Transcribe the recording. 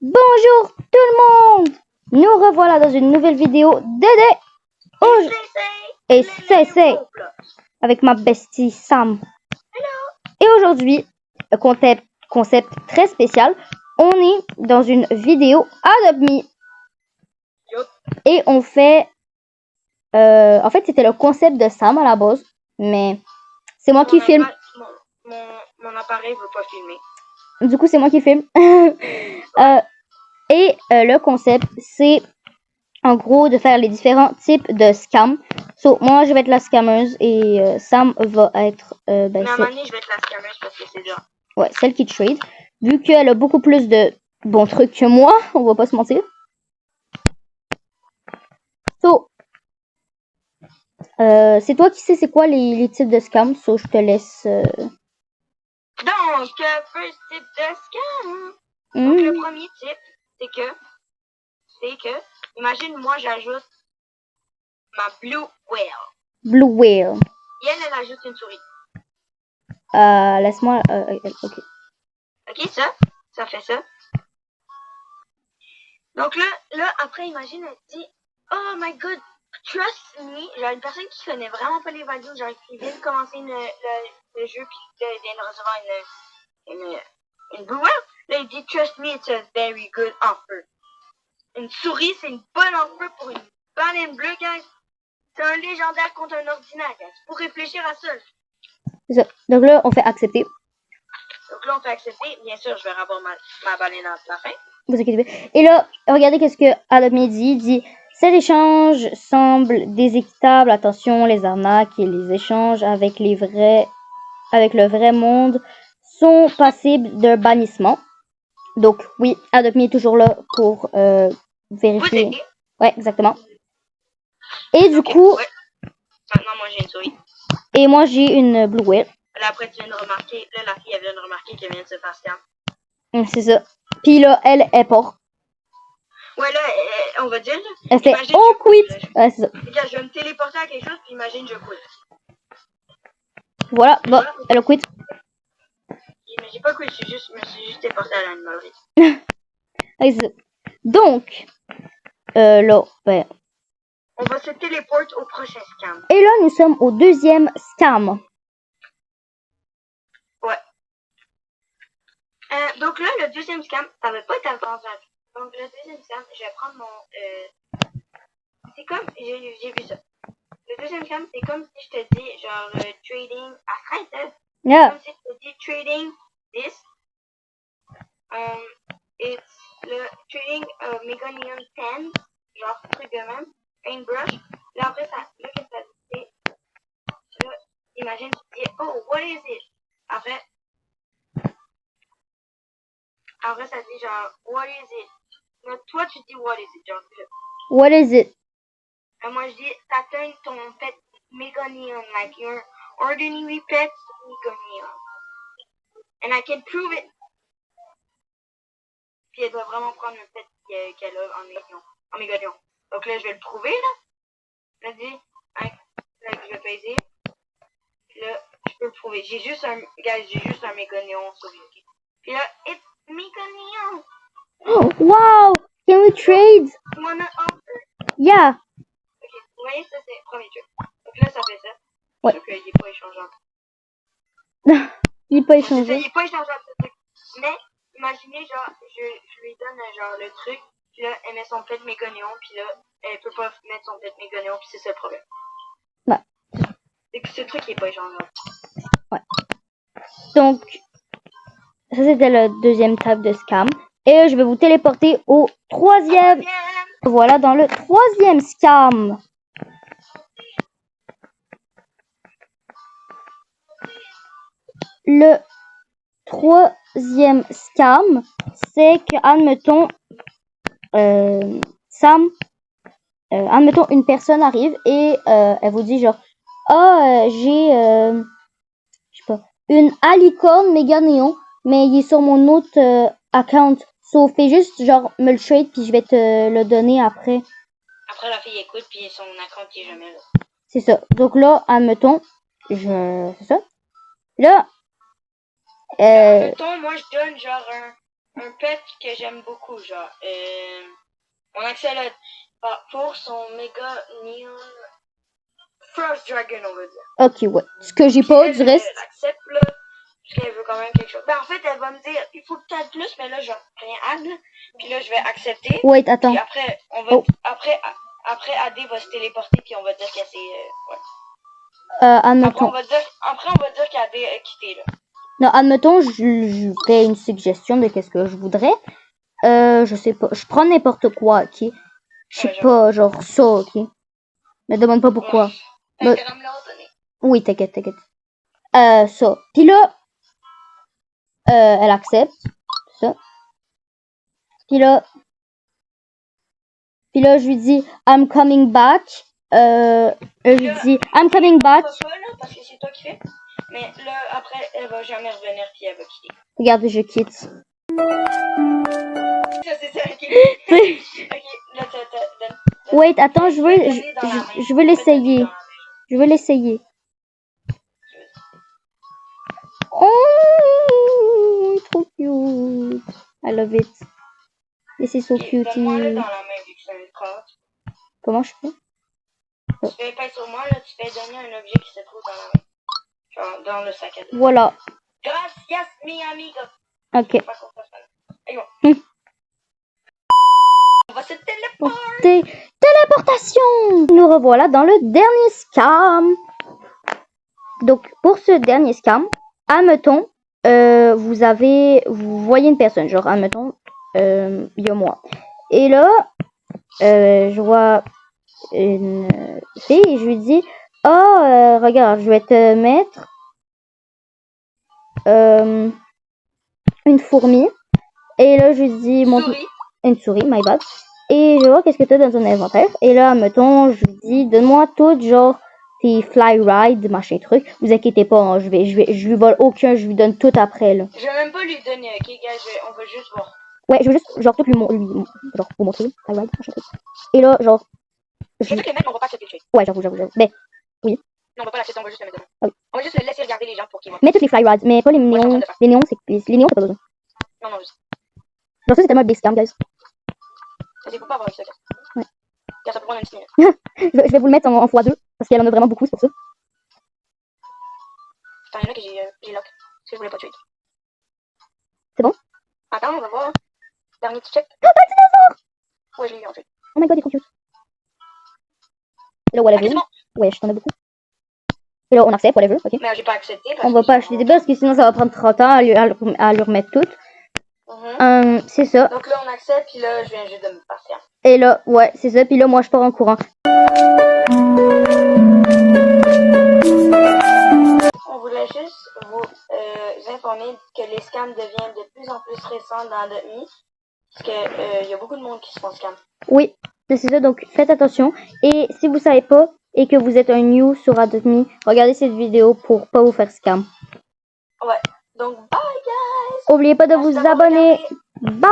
Bonjour tout le monde. Nous revoilà dans une nouvelle vidéo d'Aidé. Et c'est avec ma bestie Sam. Et aujourd'hui, concept très spécial. On est dans une vidéo Adopt Me. Et on fait... en fait, c'était le concept de Sam à la base. Mais c'est moi qui filme. Mon appareil veut pas filmer. Du coup, c'est moi qui filme. Le concept, c'est en gros de faire les différents types de scams. So, moi, je vais être la scammeuse et Sam va être... Mais à un moment donné, je vais être la scammeuse parce que c'est dur. Ouais, celle qui trade. Vu qu'elle a beaucoup plus de bons trucs que moi, on va pas se mentir. So, c'est toi qui sais c'est quoi les types de scams. So, je te laisse... Donc, first type de scam. Donc, le premier type, c'est que, imagine, moi, j'ajoute ma Blue Whale. Blue Whale. Et elle ajoute une souris. Laisse-moi... ok. Ok, ça fait ça. Donc là, après, imagine, elle dit, oh my god, trust me. Genre, une personne qui connaît vraiment pas les values, genre, qui vient de commencer le jeu, puis vient de recevoir une Blue Whale. Là, il dit, trust me, it's a very good offer. Une souris, c'est une bonne offer pour une baleine bleue, guys. C'est un légendaire contre un ordinaire, guys. Faut réfléchir à ça. C'est ça. Donc là, on fait accepter. Donc là, on fait accepter. Bien sûr, je vais avoir ma baleine à la fin. Vous inquiétez pas. Et là, regardez qu'est-ce que Adopt Me dit. Il dit, cet échange semble déséquitable. Attention, les arnaques et les échanges avec le vrai monde sont passibles de bannissement. Donc oui, Adopt Me est toujours là pour vérifier. Ouais, exactement. Et du coup... Ouais. Maintenant, moi, j'ai une souris. Et moi, j'ai une Blue Whale. Là, après, tu viens de remarquer... Là, la fille, elle vient de remarquer qu'elle vient de se faire scam. C'est ça. Puis là, elle est pas. Ouais, là, on va dire... Elle fait « Oh, quit !» Ouais, c'est ça. Regarde, je vais me téléporter à quelque chose, puis imagine, je quit. Voilà, bon, elle a quit. Mais j'ai pas quit, je me suis juste téléporté à l'animalerie. Ouais, c'est ça. Donc, là, ben... On va se téléporter au prochain scam. Et là, nous sommes au deuxième scam. Ouais. Donc là, le deuxième scam, ça va pas être avancé. Donc le deuxième scam, je vais prendre mon... c'est comme... J'ai vu ça. Le deuxième scam, c'est comme si je te dis, genre, trading... Arrête, Yeah. Comme si je te dis trading this. It's le trading Mega Neon 10. Genre, ce truc de même. Paintbrush. Là, après, là, qu'est-ce que ça dit? Là, imagine, tu dis, oh, what is it? Après, ça dit genre, what is it? Mais toi, tu dis, what is it? Genre, What is it? et moi, je dis, t'atteins ton pet Mega Neon, like your ordinary pet Mega Neon. And I can prove it. Puis elle doit vraiment prendre le pet qu'elle a en Mega Neon. Donc là, je vais le prouver, là. Je dis, là, je vais peser. Puis là, je peux le prouver. J'ai juste un Mega Neon sur lui. Puis là, it's Mega Neon. Oh, wow! Can we trade? You wanna offer? Yeah. Ok, vous voyez, ça c'est le premier truc. Donc là, ça fait ça. Ouais. Donc il est pas échangeable. Il est pas échangé. Il est pas échangeable ce truc. Mais, imaginez, genre, je lui donne genre le truc, puis là, elle met son pet Mega Neon, puis là, elle peut pas mettre son pet Mega Neon, puis c'est ça le problème. Ouais. C'est que ce truc il est pas échangeable. Ouais. Donc, ça c'était le deuxième type de scam. Et je vais vous téléporter au troisième. Voilà, dans le troisième scam. Le troisième scam, c'est que, admettons, Sam, admettons, une personne arrive et elle vous dit genre, j'ai, je sais pas, une alicorne méga néon, mais il est sur mon autre account. So, fais juste genre me le trade puis je vais te le donner après. Après, la fille écoute, puis son account qui est jamais là. C'est ça. Donc là, admettons, c'est ça. Là, admettons, moi je donne genre un pet que j'aime beaucoup, genre. On accélère pour son méga neon Frost Dragon, on va dire. Ok, ouais. Ce que j'ai pas du reste. Elle accepte, là, parce qu'elle veut quand même quelque chose. Ben, en fait, elle va me dire, il faut que tu aies plus, mais là, genre, rien add, là. Puis là, je vais accepter. Wait, attends. Puis après, on va, après, AD va se téléporter, puis on va dire qu'elle s'est, ouais. Admettons. Après, on va dire qu'AD est quitté, là. Non, admettons, je fais une suggestion de qu'est-ce que je voudrais. Je sais pas. Je prends n'importe quoi, ok? Je sais pas, genre ça, ok? Me demande pas pourquoi. Ouais. Oui, t'inquiète. Ça. Puis là, elle accepte. Ça. Puis là, je lui dis, I'm coming back. Je lui dis, I'm coming back. Pas, là, parce que c'est toi qui fais. Mais là, après, elle va jamais revenir, puis elle va quitter. Regarde, je quitte. Ça, c'est ça, ok. Ok, là, donne. Wait, attends, je veux l'essayer. Je veux l'essayer. Oh, trop cute. I love it. This is so cute. Donne-moi-le dans la main, vu que c'est un corps. Comment je fais? Tu fais pas sur moi, là, tu fais donner un objet qui se trouve dans la main. Genre, dans le sac à dos. Voilà. Gracias, mi amigo. Ok. Allez, bon. On va se téléporter. Téléportation. Nous revoilà dans le dernier scam. Donc, pour ce dernier scam, admettons, vous voyez une personne, genre, admettons, il y a moi. Et là, je vois une fille et je lui dis, regarde, je vais te mettre une fourmi. Et là, je lui dis, une souris, my bad. Et je vois qu'est-ce que tu as dans ton inventaire. Et là, admettons, je lui dis, donne-moi tout, genre, tes fly ride, machin truc. Vous inquiétez pas, hein, je lui vole aucun, je lui donne tout après, là. Je vais même pas lui donner, ok, gars, on va juste voir. Ouais, je veux juste, genre, tout lui genre, vous montrer, fly ride, machin truc. Et là, genre. Je vais te les mettre, mais on va pas accepter le truc. Ouais, j'avoue. Ben, oui. Non, on va pas l'accepter, on va juste le mettre dedans. Ah oui. On va juste le laisser regarder les gens pour qu'ils voient. Mets toutes les fly rides, mais pas les néons. Les néons, t'as pas besoin. Non, juste. Genre, ça, c'est tellement un big scam, guys. Il faut pas avoir ça. Ouais. Car ça peut prendre une petite minute. Je vais vous le mettre en x2, parce qu'elle en a vraiment beaucoup, c'est pour ça. Attends, il y en a que j'ai lock. Parce que je voulais pas tuer. C'est bon? Attends, on va voir. Dernier petit check. Oh, un dinosaure! Ouais, je l'ai eu en fait. Oh my god, il est trop cute. Et là, whatever. Okay, bon. Ouais, je t'en ai beaucoup. Et là, on accepte, whatever, ok. Mais j'ai pas accepté. On va pas acheter des buzz, parce que sinon ça va prendre 30 ans à lui remettre toutes. C'est ça. Donc là, on accepte, puis là, je viens juste de me partir. Et là, ouais, c'est ça. Puis là, moi, je pars en courant. On voulait juste vous informer que les scams deviennent de plus en plus récents dans Adopt.me. Parce que y a beaucoup de monde qui se font scam. Oui, c'est ça. Donc, faites attention. Et si vous savez pas et que vous êtes un new sur Adopt.me, regardez cette vidéo pour pas vous faire scam. Ouais. Donc, bye, guys! N'oubliez pas de vous abonner. Bye!